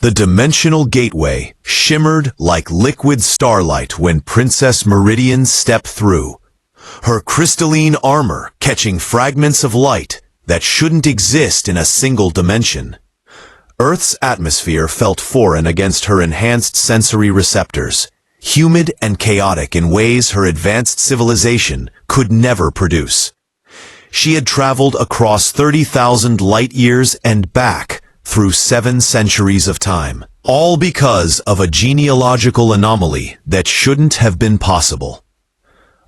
The dimensional gateway shimmered like liquid starlight when Princess Meridian stepped through, her crystalline armor catching fragments of light that shouldn't exist in a single dimension. Earth's atmosphere felt foreign against her enhanced sensory receptors, humid and chaotic in ways her advanced civilization could never produce. She had traveled across 30,000 light-years and back through 7 centuries of time, all because of a genealogical anomaly that shouldn't have been possible.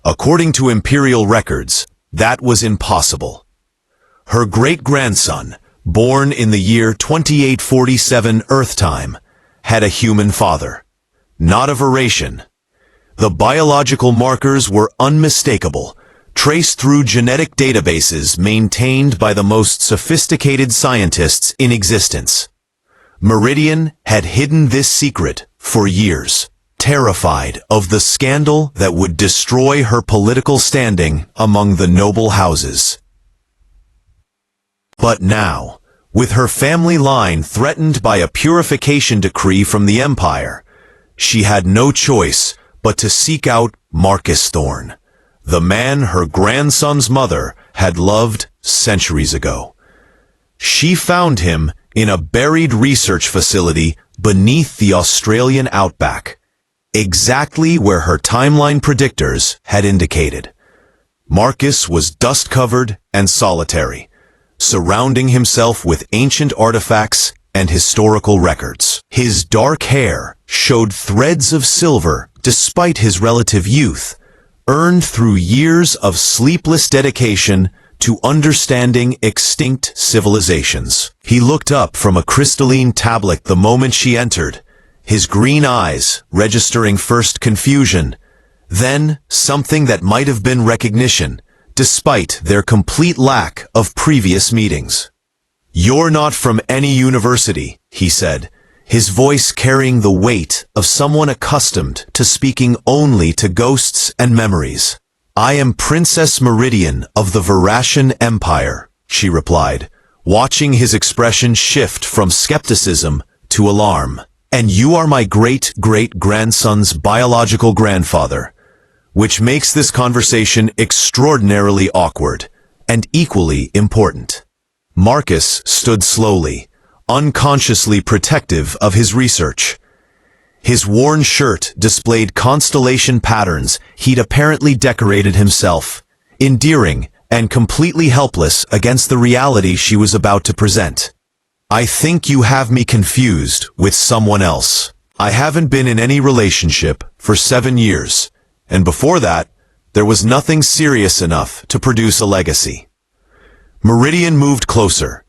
According to imperial records, that was impossible. Her great-grandson, born in the year 2847 Earth time, had a human father, not a variation. The biological markers were unmistakable, traced through genetic databases maintained by the most sophisticated scientists in existence. Meridian had hidden this secret for years, terrified of the scandal that would destroy her political standing among the noble houses. But now, with her family line threatened by a purification decree from the Empire, she had no choice but to seek out Marcus Thorne, the man her grandson's mother had loved centuries ago. She found him in a buried research facility beneath the Australian outback, exactly where her timeline predictors had indicated. Marcus was dust-covered and solitary, surrounding himself with ancient artifacts and historical records. His dark hair showed threads of silver despite his relative youth, earned through years of sleepless dedication to understanding extinct civilizations. He looked up from a crystalline tablet the moment she entered, his green eyes registering first confusion, then something that might have been recognition, despite their complete lack of previous meetings. "You're not from any university," he said, his voice carrying the weight of someone accustomed to speaking only to ghosts and memories. "I am Princess Meridian of the Verashian Empire," she replied, watching his expression shift from skepticism to alarm. "And you are my great-great-grandson's biological grandfather, which makes this conversation extraordinarily awkward and equally important." Marcus stood slowly, unconsciously protective of his research. His worn shirt displayed constellation patterns he'd apparently decorated himself, endearing and completely helpless against the reality she was about to present. "I think you have me confused with someone else. I haven't been in any relationship for 7 years, and before that, there was nothing serious enough to produce a legacy." Meridian moved closer,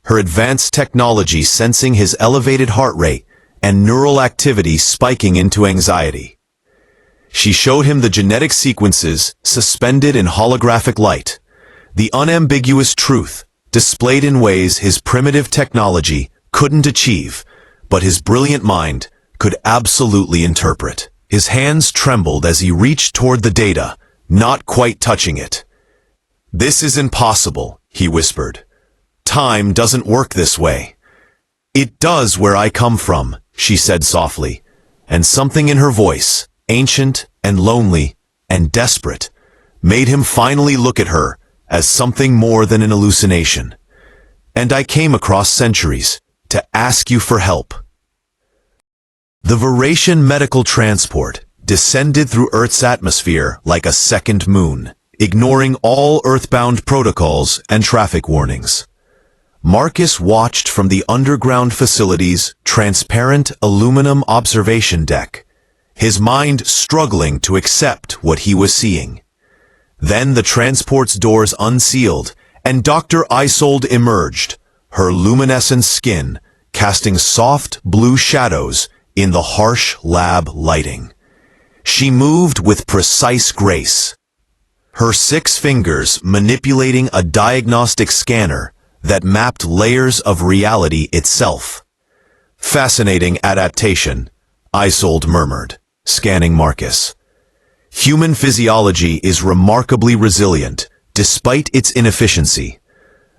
her advanced technology sensing his elevated heart rate and neural activity spiking into anxiety. She showed him the genetic sequences suspended in holographic light, the unambiguous truth displayed in ways his primitive technology couldn't achieve, but his brilliant mind could absolutely interpret. His hands trembled as he reached toward the data, not quite touching it. "This is impossible," he whispered. "Time doesn't work this way." "It does where I come from," she said softly, and something in her voice, ancient and lonely and desperate, made him finally look at her as something more than an hallucination. "And I came across centuries to ask you for help." The Verasian medical transport descended through Earth's atmosphere like a second moon, ignoring all Earthbound protocols and traffic warnings. Marcus watched from the underground facility's transparent aluminum observation deck, his mind struggling to accept what he was seeing. Then the transport's doors unsealed, and Dr. Isolde emerged, her luminescent skin casting soft blue shadows in the harsh lab lighting. She moved with precise grace, her 6 fingers manipulating a diagnostic scanner that mapped layers of reality itself. "Fascinating adaptation," Isolde murmured, scanning Marcus. "Human physiology is remarkably resilient, despite its inefficiency.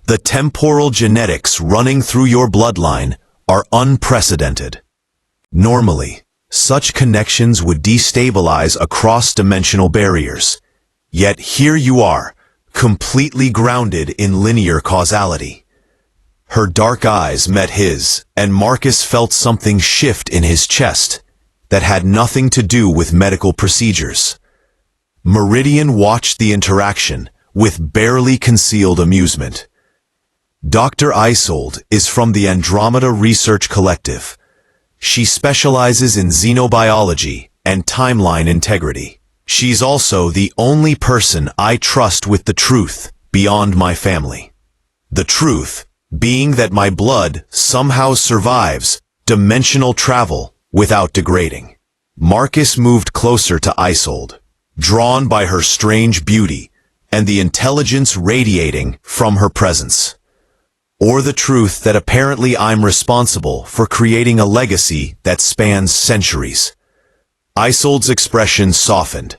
The temporal genetics running through your bloodline are unprecedented. Normally, such connections would destabilize across dimensional barriers. Yet here you are, completely grounded in linear causality. Her dark eyes met his, and Marcus felt something shift in his chest that had nothing to do with medical procedures. Meridian watched the interaction with barely concealed amusement. Dr. Isolde is from the Andromeda Research Collective. She specializes in xenobiology and timeline integrity. She's also the only person I trust with the truth beyond my family. The truth being that my blood somehow survives dimensional travel without degrading. Marcus moved closer to Isolde, drawn by her strange beauty and the intelligence radiating from her presence. Or the truth that apparently I'm responsible for creating a legacy that spans centuries. Isolde's expression softened,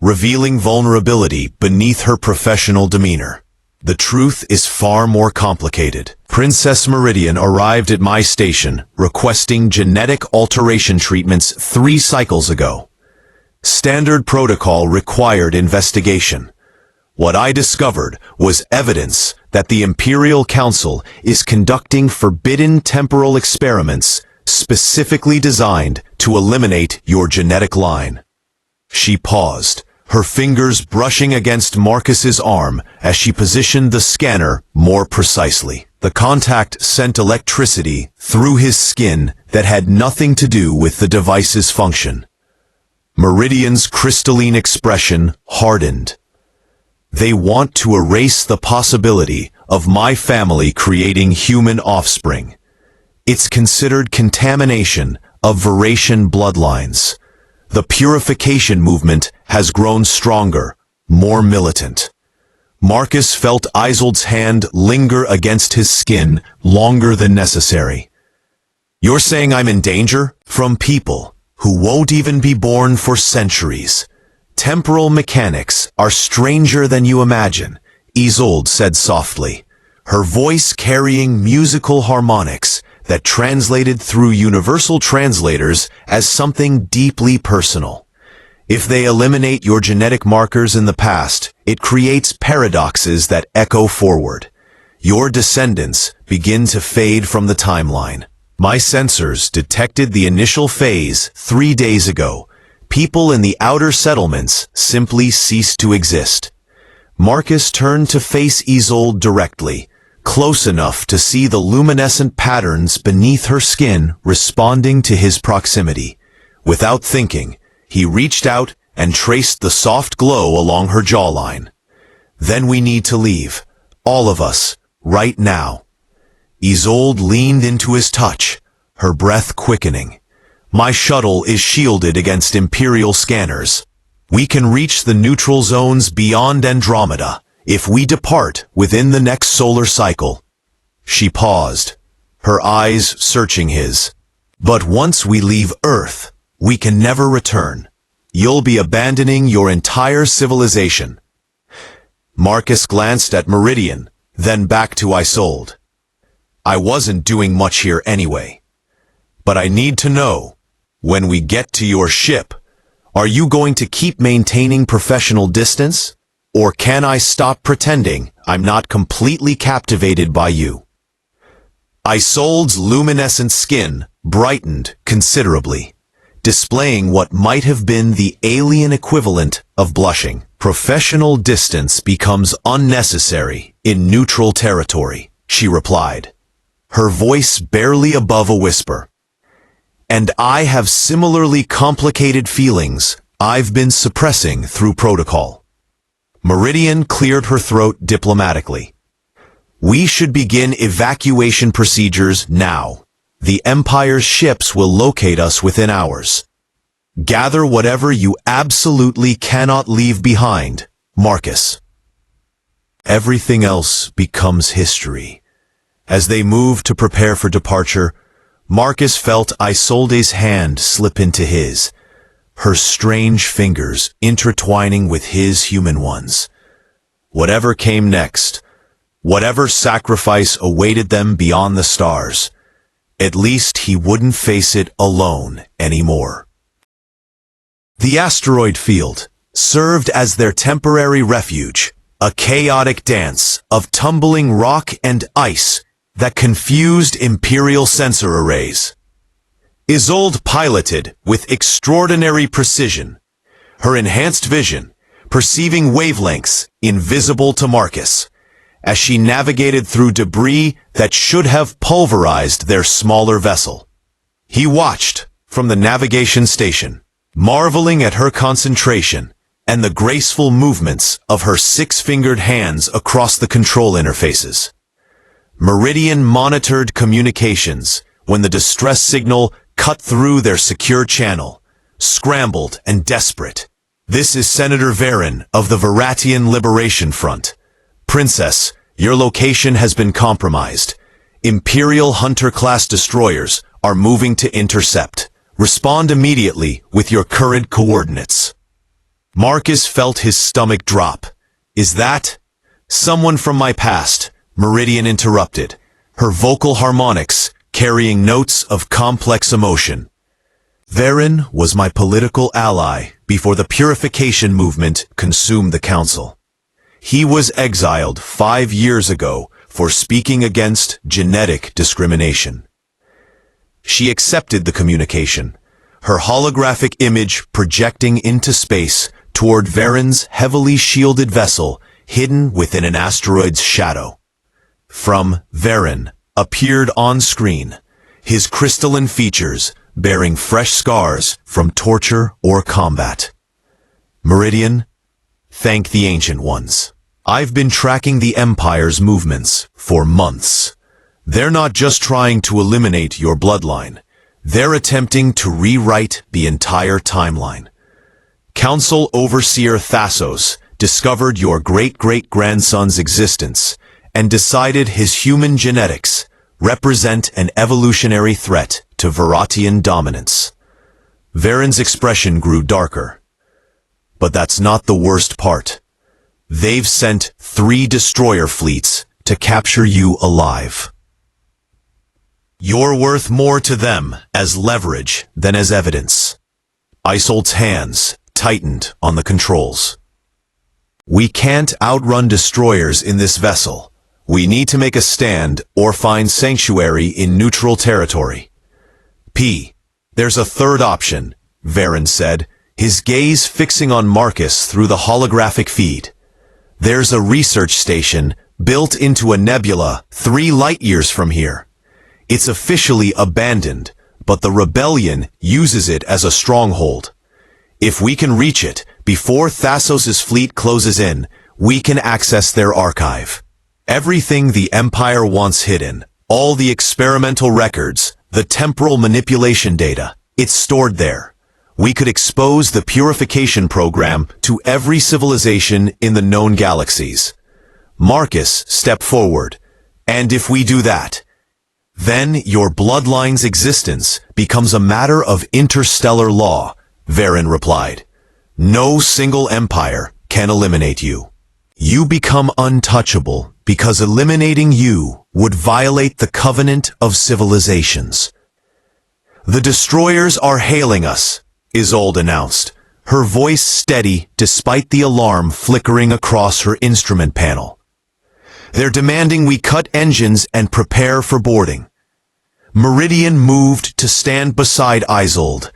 revealing vulnerability beneath her professional demeanor. The truth is far more complicated. Princess Meridian arrived at my station requesting genetic alteration treatments 3 cycles ago. Standard protocol required investigation. What I discovered was evidence that the Imperial Council is conducting forbidden temporal experiments specifically designed to eliminate your genetic line. She paused, her fingers brushing against Marcus's arm as she positioned the scanner more precisely. The contact sent electricity through his skin that had nothing to do with the device's function. Meridian's crystalline expression hardened. They want to erase the possibility of my family creating human offspring. It's considered contamination of Varation bloodlines. The purification movement has grown stronger, more militant. Marcus felt Isolde's hand linger against his skin longer than necessary. You're saying I'm in danger? From people who won't even be born for centuries. Temporal mechanics are stranger than you imagine, Isolde said softly, her voice carrying musical harmonics that translated through universal translators as something deeply personal. If they eliminate your genetic markers in the past, it creates paradoxes that echo forward. Your descendants begin to fade from the timeline. My sensors detected the initial phase 3 days ago. People in the outer settlements simply ceased to exist. Marcus turned to face Isolde directly, close enough to see the luminescent patterns beneath her skin responding to his proximity. Without thinking, he reached out and traced the soft glow along her jawline. Then we need to leave, all of us, right now. Isolde leaned into his touch, her breath quickening. My shuttle is shielded against Imperial scanners. We can reach the neutral zones beyond Andromeda if we depart within the next solar cycle. She paused, her eyes searching his. But once we leave Earth, we can never return. You'll be abandoning your entire civilization. Marcus glanced at Meridian, then back to Isolde. I wasn't doing much here anyway. But I need to know, when we get to your ship, are you going to keep maintaining professional distance? Or can I stop pretending I'm not completely captivated by you? Isolde's luminescent skin brightened considerably, displaying what might have been the alien equivalent of blushing. Professional distance becomes unnecessary in neutral territory, she replied, her voice barely above a whisper. And I have similarly complicated feelings I've been suppressing through protocol. Meridian cleared her throat diplomatically. We should begin evacuation procedures now. The Empire's ships will locate us within hours. Gather whatever you absolutely cannot leave behind, Marcus. Everything else becomes history. As they moved to prepare for departure, Marcus felt Isolde's hand slip into his, her strange fingers intertwining with his human ones. Whatever came next, whatever sacrifice awaited them beyond the stars, At least he wouldn't face it alone anymore. The asteroid field served as their temporary refuge, a chaotic dance of tumbling rock and ice that confused Imperial sensor arrays. Isolde piloted with extraordinary precision, her enhanced vision perceiving wavelengths invisible to Marcus, as she navigated through debris that should have pulverized their smaller vessel. He watched from the navigation station, marveling at her concentration and the graceful movements of her six-fingered hands across the control interfaces. Meridian monitored communications when the distress signal cut through their secure channel, scrambled and desperate. "This is Senator Varen of the Veratian Liberation Front. Princess, your location has been compromised. Imperial Hunter-class destroyers are moving to intercept. Respond immediately with your current coordinates." Marcus felt his stomach drop. "Is that?" "Someone from my past," Meridian interrupted, her vocal harmonics carrying notes of complex emotion. "Varen was my political ally before the purification movement consumed the council. He was exiled 5 years ago for speaking against genetic discrimination." She accepted the communication, her holographic image projecting into space toward Varen's heavily shielded vessel hidden within an asteroid's shadow. From Varen appeared on screen, his crystalline features bearing fresh scars from torture or combat. "Meridian, thank the Ancient Ones. I've been tracking the Empire's movements for months. They're not just trying to eliminate your bloodline. They're attempting to rewrite the entire timeline. Council Overseer Thassos discovered your great-great-grandson's existence and decided his human genetics represent an evolutionary threat to Veratian dominance." Varen's expression grew darker. "But that's not the worst part. They've sent 3 destroyer fleets to capture you alive. You're worth more to them as leverage than as evidence." Isolde's hands tightened on the controls. "We can't outrun destroyers in this vessel. We need to make a stand or find sanctuary in neutral territory." "There's a third option," Varen said, his gaze fixing on Marcus through the holographic feed. "There's a research station built into a nebula 3 light-years from here. It's officially abandoned, but the rebellion uses it as a stronghold. If we can reach it before Thassos' fleet closes in, we can access their archive. Everything the Empire wants hidden, all the experimental records, the temporal manipulation data, it's stored there. We could expose the purification program to every civilization in the known galaxies." Marcus stepped forward. "And if we do that, then your bloodline's existence becomes a matter of interstellar law," Varen replied. "No single empire can eliminate you. You become untouchable because eliminating you would violate the covenant of civilizations." "The destroyers are hailing us," Isolde announced, her voice steady despite the alarm flickering across her instrument panel. "They're demanding we cut engines and prepare for boarding." Meridian moved to stand beside Isolde,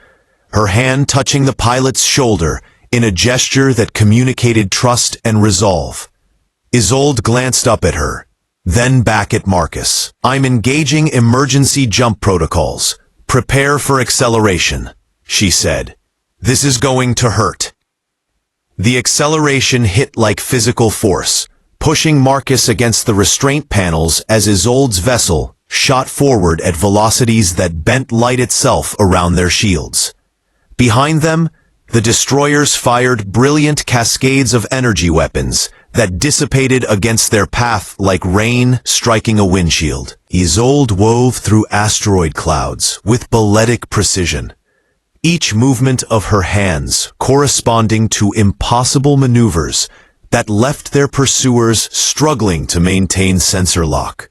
her hand touching the pilot's shoulder in a gesture that communicated trust and resolve. Isolde glanced up at her, then back at Marcus. "I'm engaging emergency jump protocols. Prepare for acceleration," she said. "This is going to hurt." The acceleration hit like physical force, pushing Marcus against the restraint panels as Isolde's vessel shot forward at velocities that bent light itself around their shields. Behind them, the destroyers fired brilliant cascades of energy weapons that dissipated against their path like rain striking a windshield. Isolde wove through asteroid clouds with balletic precision, each movement of her hands corresponding to impossible maneuvers that left their pursuers struggling to maintain sensor lock.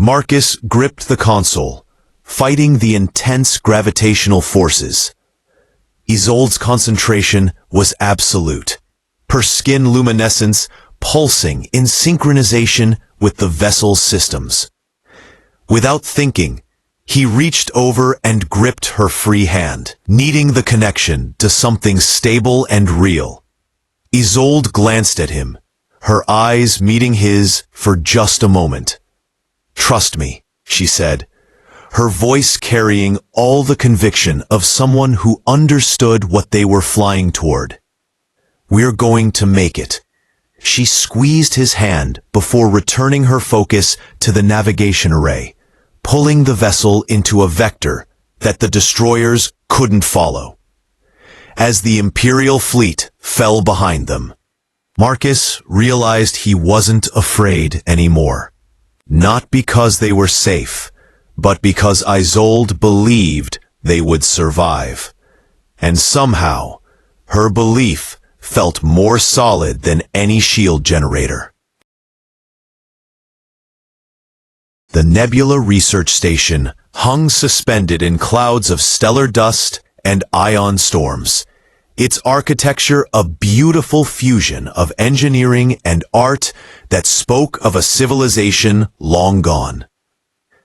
Marcus gripped the console, fighting the intense gravitational forces. Isolde's concentration was absolute, her skin luminescence pulsing in synchronization with the vessel's systems. Without thinking, he reached over and gripped her free hand, needing the connection to something stable and real. Isolde glanced at him, her eyes meeting his for just a moment. "Trust me," she said, her voice carrying all the conviction of someone who understood what they were flying toward. "We're going to make it." She squeezed his hand before returning her focus to the navigation array, pulling the vessel into a vector that the destroyers couldn't follow. As the Imperial fleet fell behind them, Marcus realized he wasn't afraid anymore. Not because they were safe, but because Isolde believed they would survive. And somehow, her belief felt more solid than any shield generator. The Nebula Research Station hung suspended in clouds of stellar dust and ion storms, its architecture a beautiful fusion of engineering and art that spoke of a civilization long gone.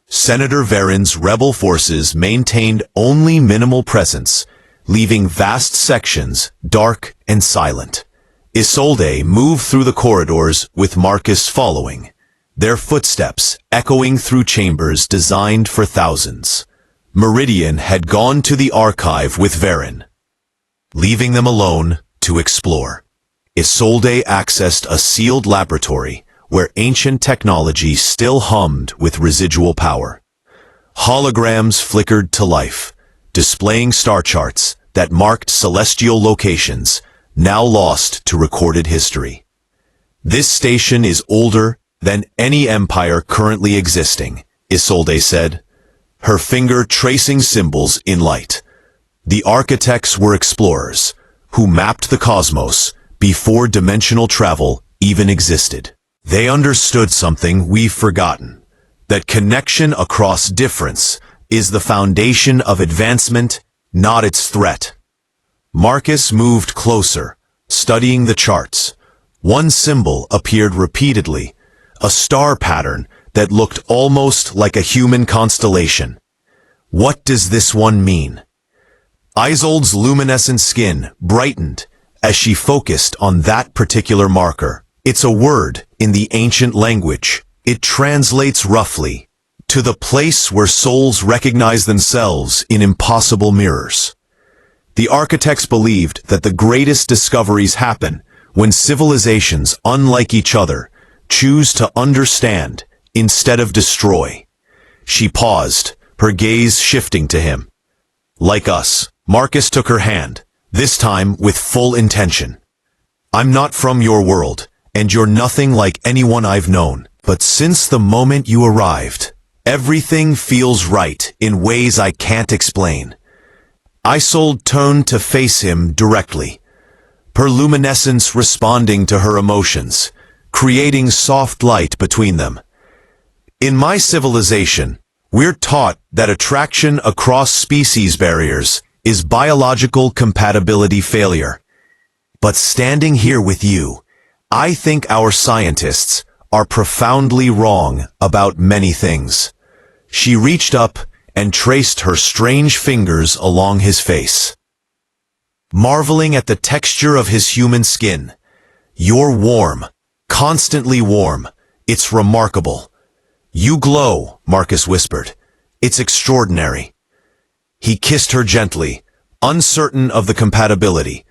Senator Varen's rebel forces maintained only minimal presence, leaving vast sections dark and silent. Isolde moved through the corridors with Marcus following, their footsteps echoing through chambers designed for thousands. Meridian had gone to the archive with Varen, leaving them alone to explore. Isolde accessed a sealed laboratory where ancient technology still hummed with residual power. Holograms flickered to life, displaying star charts that marked celestial locations, now lost to recorded history. "This station is older than any empire currently existing," Isolde said, her finger tracing symbols in light. The architects were explorers, who mapped the cosmos before dimensional travel even existed. They understood something we've forgotten, that connection across difference is the foundation of advancement, not its threat. Marcus moved closer, studying the charts. One symbol appeared repeatedly, a star pattern that looked almost like a human constellation. What does this one mean? Isolde's luminescent skin brightened as she focused on that particular marker. It's a word in the ancient language. It translates roughly to the place where souls recognize themselves in impossible mirrors. The architects believed that the greatest discoveries happen when civilizations unlike each other choose to understand instead of destroy. She paused, her gaze shifting to him. Like us, Marcus took her hand, this time with full intention. "I'm not from your world, and you're nothing like anyone I've known. But since the moment you arrived, everything feels right in ways I can't explain." Isolde turned to face him directly, her luminescence responding to her emotions, creating soft light between them. "In my civilization, we're taught that attraction across species barriers is biological compatibility failure. But standing here with you, I think our scientists are profoundly wrong about many things." She reached up and traced her strange fingers along his face, marveling at the texture of his human skin. "You're warm, constantly warm. It's remarkable." "You glow," Marcus whispered. "It's extraordinary." He kissed her gently, uncertain of the compatibility,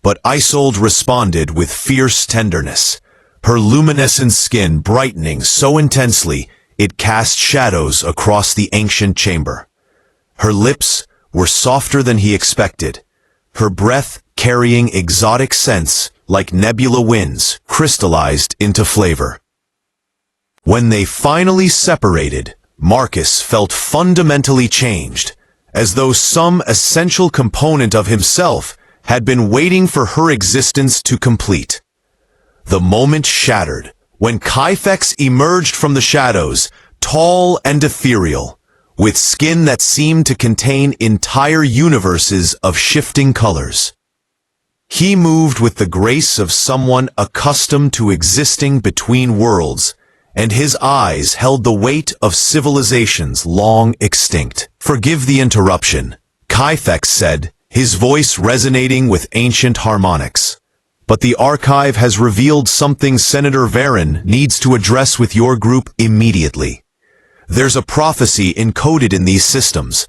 but Isolde responded with fierce tenderness, her luminescent skin brightening so intensely it cast shadows across the ancient chamber. Her lips were softer than he expected, her breath carrying exotic scents like nebula winds crystallized into flavor. When they finally separated, Marcus felt fundamentally changed, as though some essential component of himself had been waiting for her existence to complete. The moment shattered when Kyphex emerged from the shadows, tall and ethereal, with skin that seemed to contain entire universes of shifting colors. He moved with the grace of someone accustomed to existing between worlds, and his eyes held the weight of civilizations long extinct. "Forgive the interruption," Kythex said, his voice resonating with ancient harmonics. "But the archive has revealed something Senator Varen needs to address with your group immediately. There's a prophecy encoded in these systems.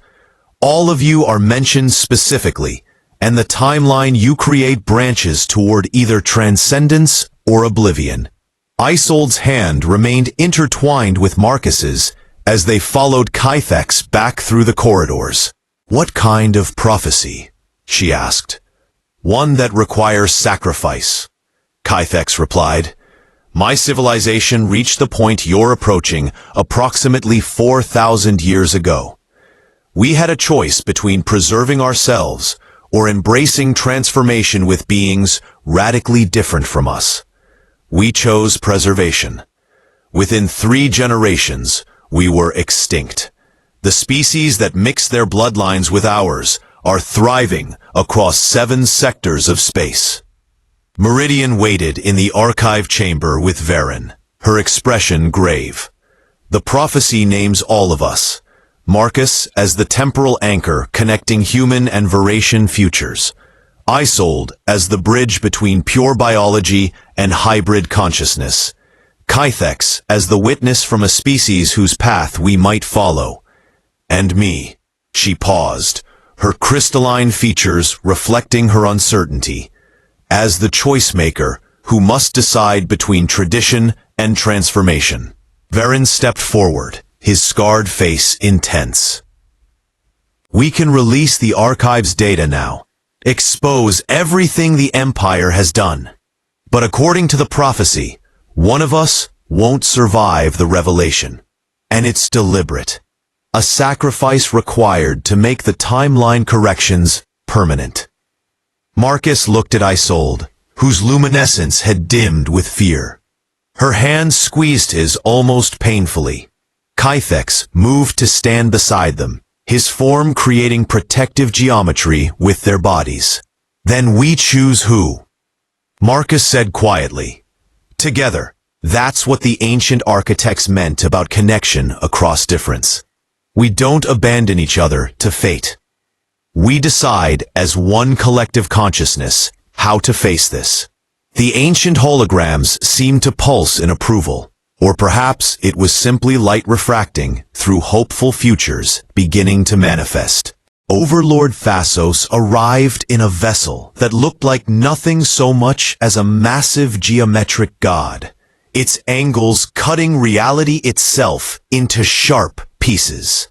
All of you are mentioned specifically, and the timeline you create branches toward either transcendence or oblivion." Isold's hand remained intertwined with Marcus's as they followed Kythex back through the corridors. "What kind of prophecy?" she asked. "One that requires sacrifice," Kythex replied. "My civilization reached the point you're approaching approximately 4,000 years ago. We had a choice between preserving ourselves or embracing transformation with beings radically different from us. We chose preservation. Within 3 generations, we were extinct. The species that mixed their bloodlines with ours are thriving across 7 sectors of space." Meridian waited in the archive chamber with Varen, her expression grave. "The prophecy names all of us. Marcus as the temporal anchor connecting human and Varatian futures. Isold as the bridge between pure biology and hybrid consciousness. Kythex as the witness from a species whose path we might follow. And me." She paused, her crystalline features reflecting her uncertainty, "as the choice maker who must decide between tradition and transformation." Varen stepped forward, his scarred face intense. "We can release the archive's data now. Expose everything the Empire has done. But according to the prophecy, one of us won't survive the revelation. And it's deliberate. A sacrifice required to make the timeline corrections permanent." Marcus looked at Isold, whose luminescence had dimmed with fear. Her hand squeezed his almost painfully. Kythex moved to stand beside them, his form creating protective geometry with their bodies. "Then we choose who," Marcus said quietly. "Together, that's what the ancient architects meant about connection across difference. We don't abandon each other to fate. We decide as one collective consciousness how to face this." The ancient holograms seemed to pulse in approval. Or perhaps it was simply light refracting through hopeful futures beginning to manifest. Overlord Phasos arrived in a vessel that looked like nothing so much as a massive geometric god, its angles cutting reality itself into sharp pieces.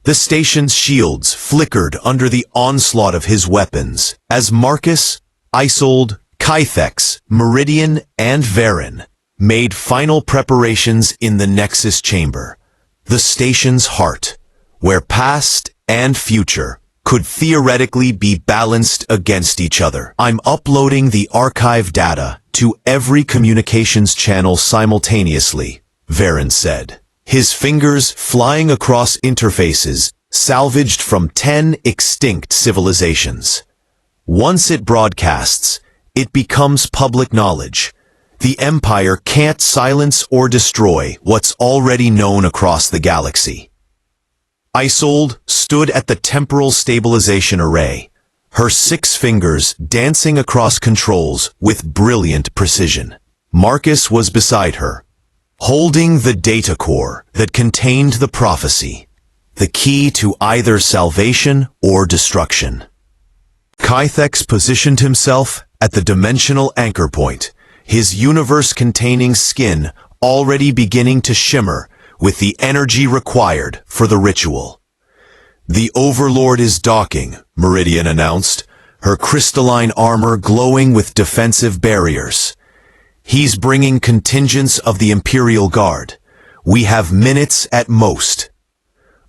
The station's shields flickered under the onslaught of his weapons as Marcus, Isold, Kythex, Meridian, and Varen made final preparations in the Nexus Chamber, the station's heart, where past and future could theoretically be balanced against each other. "I'm uploading the archive data to every communications channel simultaneously," Varen said, his fingers flying across interfaces salvaged from 10 extinct civilizations. "Once it broadcasts, it becomes public knowledge. The Empire can't silence or destroy what's already known across the galaxy." Isold stood at the temporal stabilization array, her 6 fingers dancing across controls with brilliant precision. Marcus was beside her, holding the data core that contained the prophecy, the key to either salvation or destruction. Kythex positioned himself at the dimensional anchor point, his universe-containing skin already beginning to shimmer with the energy required for the ritual. "The Overlord is docking," Meridian announced, her crystalline armor glowing with defensive barriers. "He's bringing contingents of the Imperial Guard. We have minutes at most."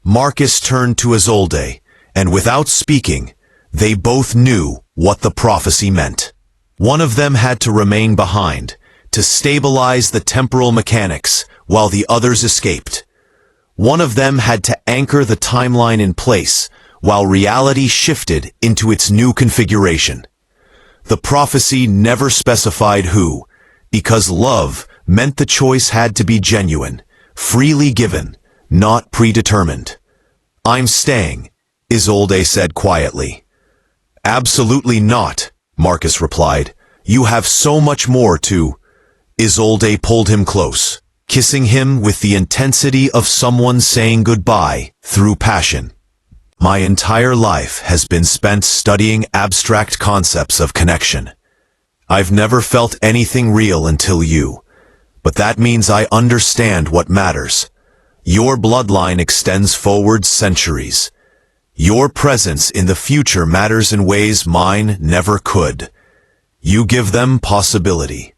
Marcus turned to Isolde, and without speaking, they both knew what the prophecy meant. One of them had to remain behind, to stabilize the temporal mechanics, while the others escaped. One of them had to anchor the timeline in place, while reality shifted into its new configuration. The prophecy never specified who, because love meant the choice had to be genuine, freely given, not predetermined. "I'm staying," Isolde said quietly. "Absolutely not," Marcus replied. "You have so much more to—" Isolde pulled him close, kissing him with the intensity of someone saying goodbye through passion. "My entire life has been spent studying abstract concepts of connection. I've never felt anything real until you, but that means I understand what matters. Your bloodline extends forward centuries. Your presence in the future matters in ways mine never could. You give them possibility."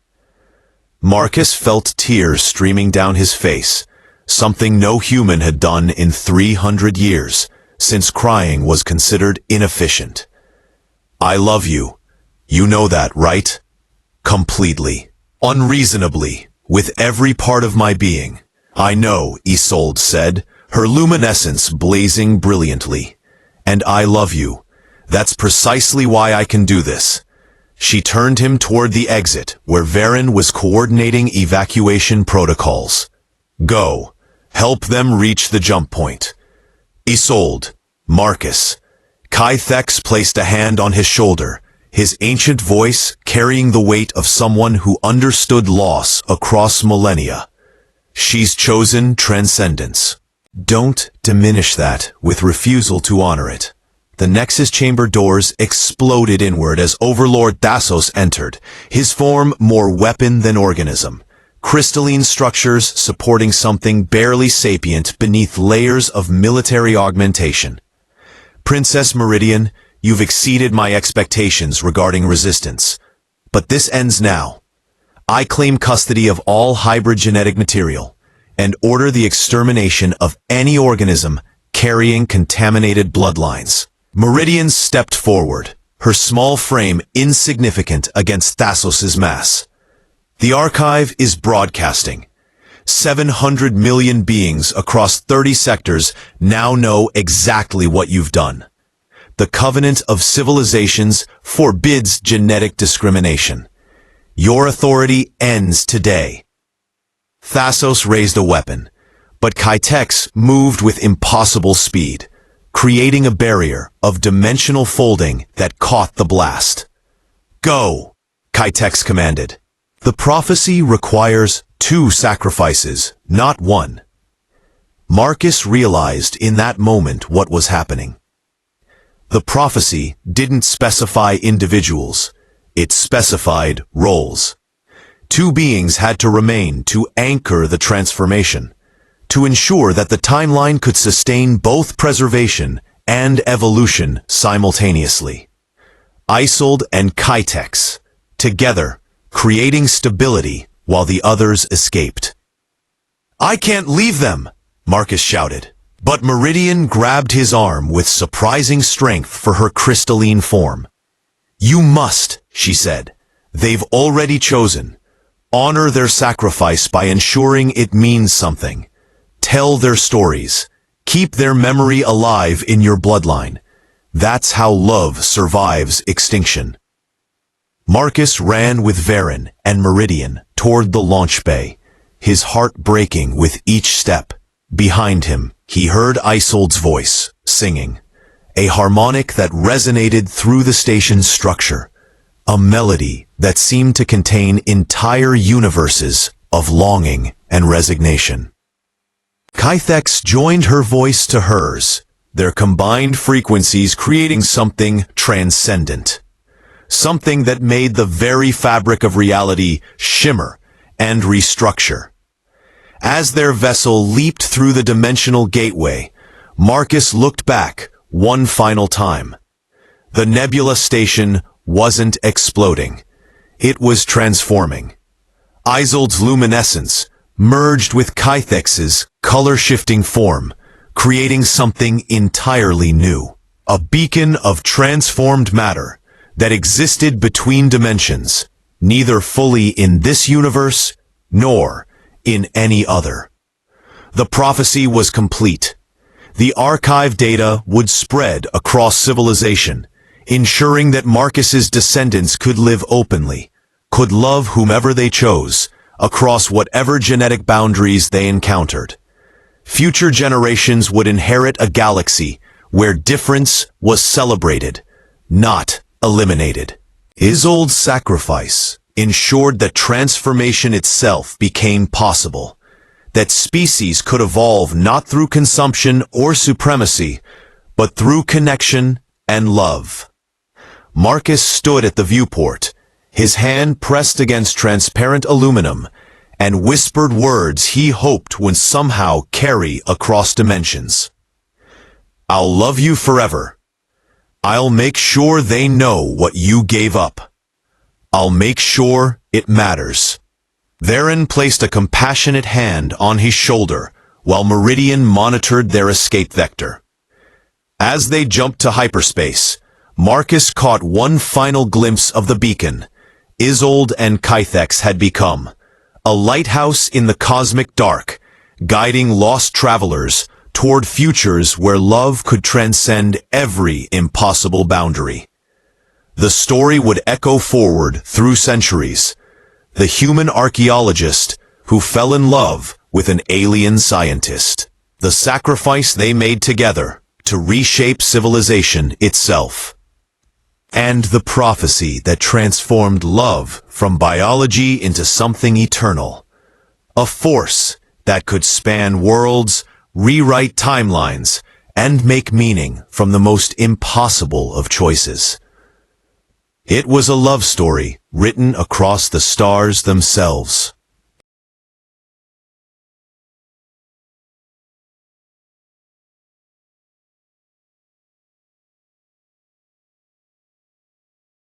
Marcus felt tears streaming down his face, something no human had done in 300 years, since crying was considered inefficient. "I love you. You know that, right? Completely. Unreasonably, with every part of my being." "I know," Isolde said, her luminescence blazing brilliantly. "And I love you. That's precisely why I can do this." She turned him toward the exit, where Varen was coordinating evacuation protocols. "Go. Help them reach the jump point." "Isolde, Marcus." Kythex placed a hand on his shoulder, his ancient voice carrying the weight of someone who understood loss across millennia. "She's chosen transcendence. Don't diminish that with refusal to honor it." The Nexus chamber doors exploded inward as Overlord Thassos entered, his form more weapon than organism. Crystalline structures supporting something barely sapient beneath layers of military augmentation. "Princess Meridian, you've exceeded my expectations regarding resistance. But this ends now. I claim custody of all hybrid genetic material and order the extermination of any organism carrying contaminated bloodlines." Meridian stepped forward, her small frame insignificant against Thassos' mass. "The archive is broadcasting. 700 million beings across 30 sectors now know exactly what you've done. The Covenant of Civilizations forbids genetic discrimination. Your authority ends today." Thassos raised a weapon, but Kythex moved with impossible speed, creating a barrier of dimensional folding that caught the blast. "Go," Kythex commanded. "The prophecy requires 2 sacrifices, not 1. Marcus realized in that moment what was happening. The prophecy didn't specify individuals, it specified roles. 2 beings had to remain to anchor the transformation, to ensure that the timeline could sustain both preservation and evolution simultaneously. Isolde and Kythex, together, creating stability while the others escaped. "I can't leave them," Marcus shouted. But Meridian grabbed his arm with surprising strength for her crystalline form. "You must," she said. "They've already chosen. Honor their sacrifice by ensuring it means something. Tell their stories. Keep their memory alive in your bloodline. That's how love survives extinction." Marcus ran with Varen and Meridian toward the launch bay, his heart breaking with each step. Behind him, he heard Isolde's voice, singing, a harmonic that resonated through the station's structure, a melody that seemed to contain entire universes of longing and resignation. Kythex joined her voice to hers, their combined frequencies creating something transcendent. Something that made the very fabric of reality shimmer and restructure. As their vessel leaped through the dimensional gateway, Marcus looked back one final time. The nebula station wasn't exploding. It was transforming. Isolde's luminescence merged with Kythex's color-shifting form, creating something entirely new. A beacon of transformed matter that existed between dimensions, neither fully in this universe nor in any other. The prophecy was complete. The archive data would spread across civilization, ensuring that Marcus's descendants could live openly, could love whomever they chose, across whatever genetic boundaries they encountered. Future generations would inherit a galaxy where difference was celebrated, not eliminated. Isolde's sacrifice ensured that transformation itself became possible, that species could evolve not through consumption or supremacy, but through connection and love. Marcus stood at the viewport, his hand pressed against transparent aluminum, and whispered words he hoped would somehow carry across dimensions. "I'll love you forever. I'll make sure they know what you gave up. I'll make sure it matters." Theron placed a compassionate hand on his shoulder while Meridian monitored their escape vector. As they jumped to hyperspace, Marcus caught one final glimpse of the beacon Isolde and Kythex had become, a lighthouse in the cosmic dark, guiding lost travelers toward futures where love could transcend every impossible boundary. The story would echo forward through centuries. The human archaeologist who fell in love with an alien scientist. The sacrifice they made together to reshape civilization itself. And the prophecy that transformed love from biology into something eternal. A force that could span worlds, rewrite timelines, and make meaning from the most impossible of choices. It was a love story written across the stars themselves.